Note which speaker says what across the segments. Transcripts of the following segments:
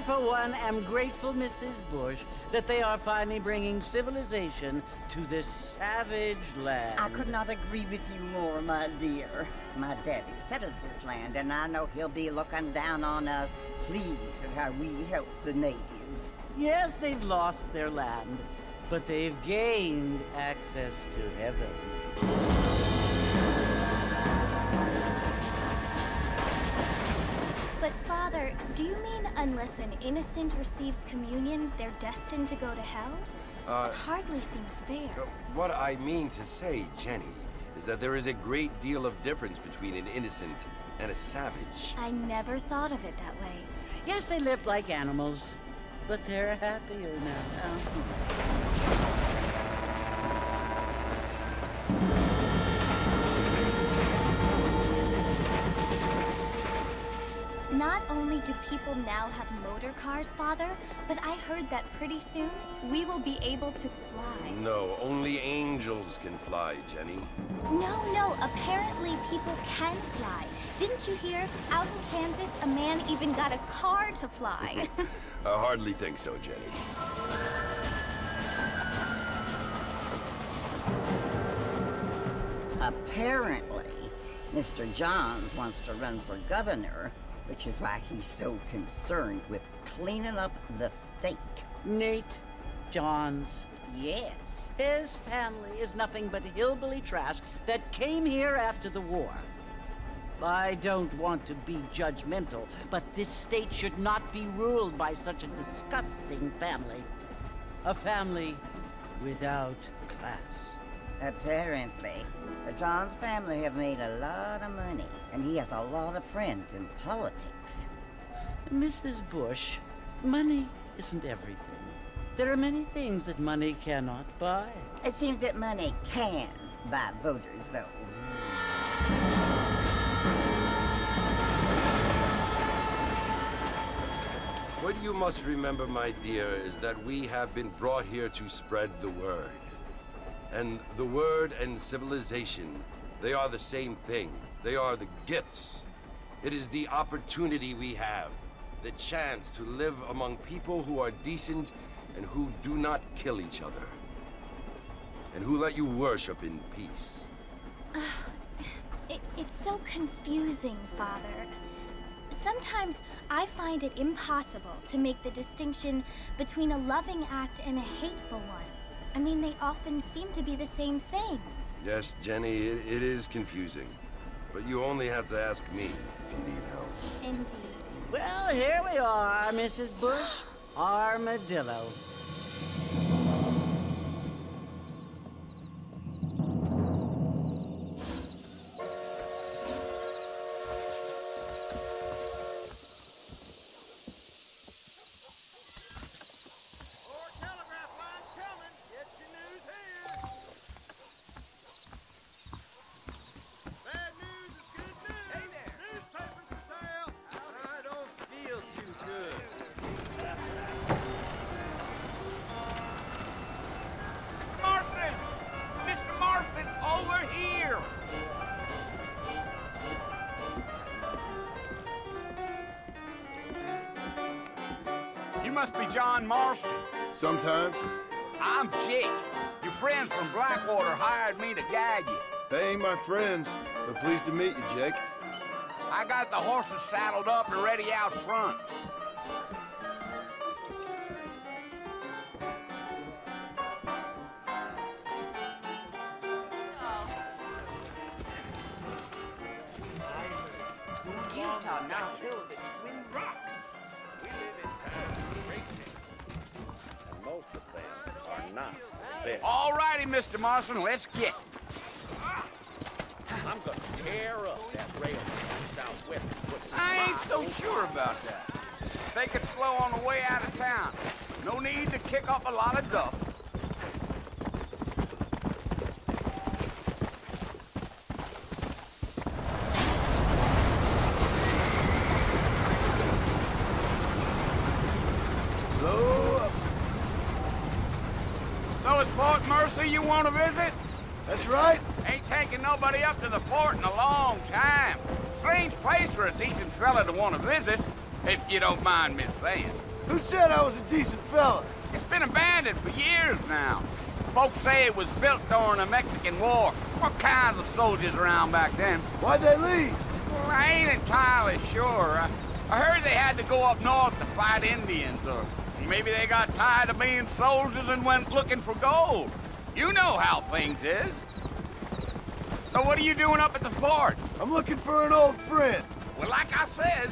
Speaker 1: for one, am grateful, Mrs. Bush, that they are finally bringing civilization to this savage land.
Speaker 2: I could not agree with you more, my dear. My daddy settled this land, and I know he'll be looking down on us, pleased at how we help the natives.
Speaker 1: Yes, they've lost their land, but they've gained access to heaven.
Speaker 3: But Father, do you mean unless an innocent receives communion, they're destined to go to hell? It hardly seems fair.
Speaker 4: What I mean to say, Jenny, is that there is a great deal of difference between an innocent and a savage.
Speaker 3: I never thought of it that way.
Speaker 1: Yes, they lived like animals, but they're happier now.
Speaker 3: Not only do people now have motor cars, Father, but I heard that pretty soon we will be able to fly.
Speaker 4: No, only angels can fly, Jenny.
Speaker 3: No, apparently people can fly. Didn't you hear? Out in Kansas, a man even got a car to fly.
Speaker 4: I hardly think so, Jenny.
Speaker 2: Apparently, Mr. Johns wants to run for governor, which is why he's so concerned with cleaning up the state.
Speaker 1: Nate Johns.
Speaker 2: Yes.
Speaker 1: His family is nothing but hillbilly trash that came here after the war. I don't want to be judgmental, but this state should not be ruled by such a disgusting family. A family without class.
Speaker 2: Apparently, the Johns family have made a lot of money, and he has a lot of friends in politics.
Speaker 1: Mrs. Bush, money isn't everything. There are many things that money cannot buy.
Speaker 2: It seems that money can buy voters, though.
Speaker 4: What you must remember, my dear, is that we have been brought here to spread the word. And the word and civilization, they are the same thing. They are the gifts. It is the opportunity we have, the chance to live among people who are decent and who do not kill each other, and who let you worship in peace.
Speaker 3: It's so confusing, Father. Sometimes I find it impossible to make the distinction between a loving act and a hateful one. I mean, they often seem to be the same thing.
Speaker 4: Yes, Jenny, it is confusing. But you only have to ask me if you need help.
Speaker 3: Indeed.
Speaker 1: Well, here we are, Mrs. Bush. Armadillo.
Speaker 5: You must be John Marston.
Speaker 6: Sometimes.
Speaker 5: I'm Jake. Your friends from Blackwater hired me to guide you.
Speaker 6: They ain't my friends, but pleased to meet you, Jake.
Speaker 5: I got the horses saddled up and ready out front.
Speaker 2: Utah now fills
Speaker 7: Twin Rocks. We live in times of greatness, and most of them are not best.
Speaker 5: All righty, Mr. Marston, let's get.
Speaker 7: I'm gonna tear up that rail southwest.
Speaker 5: I ain't so sure about that. Take it slow on the way out of town. No need to kick up a lot of dust.
Speaker 6: Slow up.
Speaker 5: So it's Fort Mercy you want to visit?
Speaker 6: That's right.
Speaker 5: Ain't taking nobody up to the fort in a long time. Strange place for a decent fella to want to visit, if you don't mind me saying.
Speaker 6: Who said I was a decent fella?
Speaker 5: It's been abandoned for years now. Folks say it was built during the Mexican War. All kinds of soldiers around back then.
Speaker 6: Why'd they leave?
Speaker 5: Well, I ain't entirely sure. I heard they had to go up north to fight Indians, or maybe they got tired of being soldiers and went looking for gold. You know how things is. So what are you doing up at the fort?
Speaker 6: I'm looking for an old friend.
Speaker 5: Well, like I said,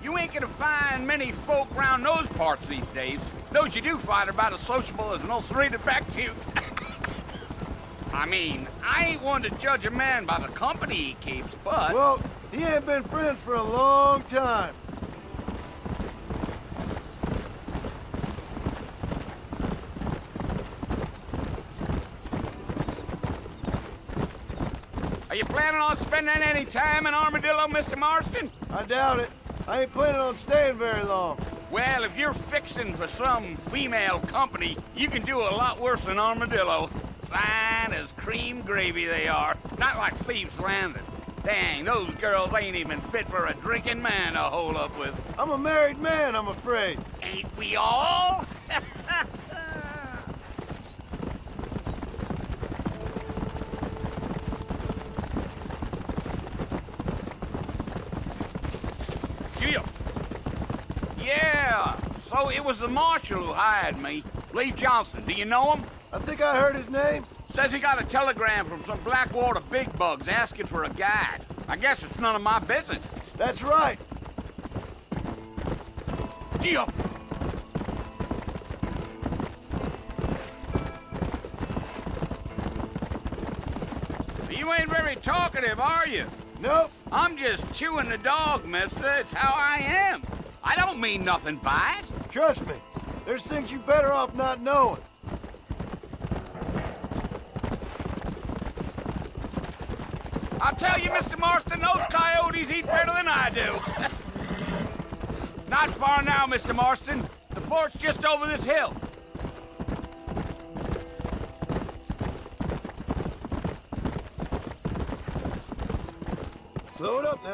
Speaker 5: you ain't gonna find many folk around those parts these days. Those you do find are about as sociable as no three detectives. I mean, I ain't one to judge a man by the company he keeps, but...
Speaker 6: Well, he ain't been friends for a long time.
Speaker 5: Are you planning on spending any time in Armadillo, Mr. Marston?
Speaker 6: I doubt it. I ain't planning on staying very long.
Speaker 5: Well, if you're fixing for some female company, you can do a lot worse than Armadillo. Fine as cream gravy they are. Not like Thieves' Landing. Dang, those girls ain't even fit for a drinking man to hole up with.
Speaker 6: I'm a married man, I'm afraid.
Speaker 5: Ain't we all? Yeah, so it was the marshal who hired me. Lee Johnson, do you know him?
Speaker 6: I think I heard his name.
Speaker 5: Says he got a telegram from some Blackwater big bugs asking for a guide. I guess it's none of my business.
Speaker 6: That's right.
Speaker 5: Deal. You ain't very talkative, are you?
Speaker 6: Nope.
Speaker 5: I'm just chewing the dog, mister. It's how I am. I don't mean nothing by it.
Speaker 6: Trust me. There's things you better off not knowing.
Speaker 5: I'll tell you, Mr. Marston, those coyotes eat better than I do. Not far now, Mr. Marston. The fort's just over this hill.
Speaker 6: Slow it up now.